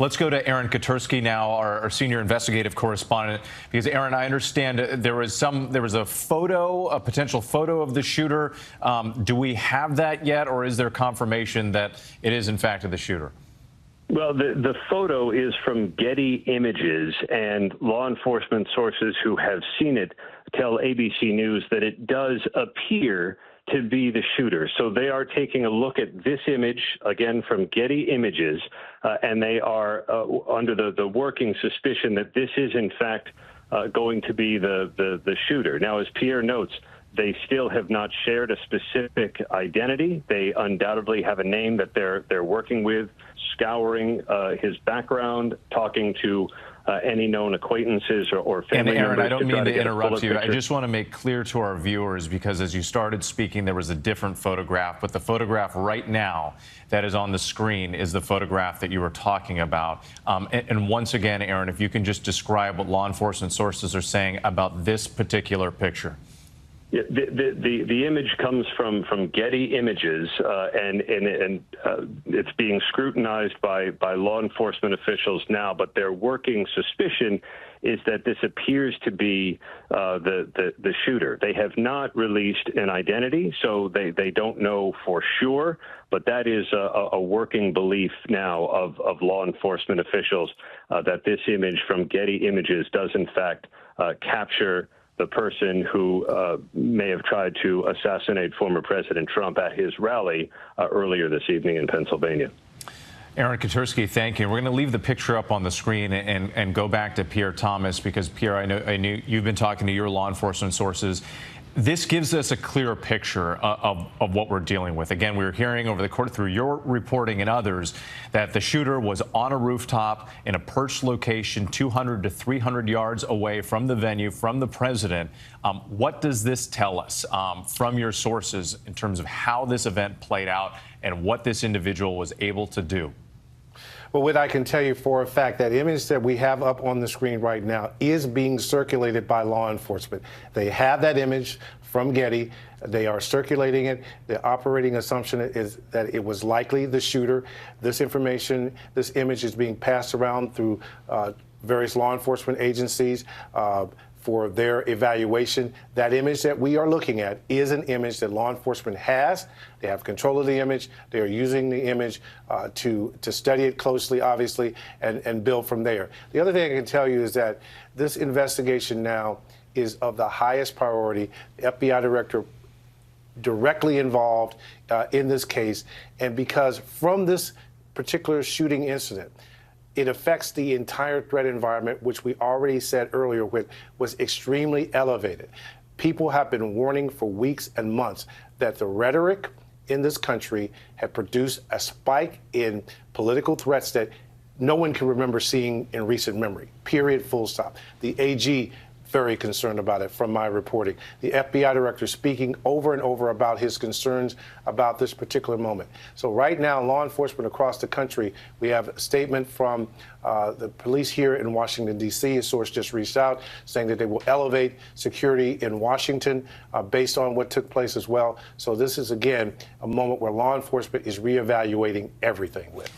Let's go to Aaron Katersky now, our senior investigative correspondent, because Aaron, I understand there was a photo, a potential photo of the shooter. Do we have that yet, or is there confirmation that it is in fact the shooter? Well, the photo is from Getty Images, and law enforcement sources who have seen it tell ABC News that it does appear to be the shooter. So they are taking a look at this image, again, from Getty Images, and they are under the working suspicion that this is, in fact, going to be the shooter. Now, as Pierre notes, they still have not shared a specific identity. They undoubtedly have a name that they're working with, scouring his background, talking to any known acquaintances or family Aaron, members. I don't mean to interrupt you. Picture. I just want to make clear to our viewers, because as you started speaking, there was a different photograph, but the photograph right now that is on the screen is the photograph that you were talking about. And once again, Aaron, if you can just describe what law enforcement sources are saying about this particular picture. Yeah, the image comes from Getty Images, and it's being scrutinized by law enforcement officials now. But their working suspicion is that this appears to be the shooter. They have not released an identity, so they don't know for sure. But that is a working belief now of law enforcement officials that this image from Getty Images does in fact capture the person who may have tried to assassinate former President Trump at his rally earlier this evening in Pennsylvania. Aaron Katersky, thank you. We're going to leave the picture up on the screen and go back to Pierre Thomas, because Pierre, I knew you've been talking to your law enforcement sources. This gives us a clearer picture of what we're dealing with. Again, we were hearing over the course through your reporting and others that the shooter was on a rooftop in a perched location 200 to 300 yards away from the venue, from the president. What does this tell us from your sources in terms of how this event played out and what this individual was able to do? Well, what I can tell you for a fact, that image that we have up on the screen right now is being circulated by law enforcement. They have that image from Getty. They are circulating it. The operating assumption is that it was likely the shooter. This information, this image is being passed around through various law enforcement agencies for their evaluation. That image that we are looking at is an image that law enforcement has. They have control of the image. They are using the image to study it closely, obviously, and build from there. The other thing I can tell you is that this investigation now is of the highest priority. The FBI director directly involved in this case, and because from this particular shooting incident, it affects the entire threat environment, which we already said earlier was extremely elevated. People have been warning for weeks and months that the rhetoric in this country had produced a spike in political threats that no one can remember seeing in recent memory, period, full stop. The AG very concerned about it from my reporting. The FBI director speaking over and over about his concerns about this particular moment. So right now, law enforcement across the country, we have a statement from the police here in Washington, D.C. A source just reached out saying that they will elevate security in Washington based on what took place as well. So this is, again, a moment where law enforcement is reevaluating everything with.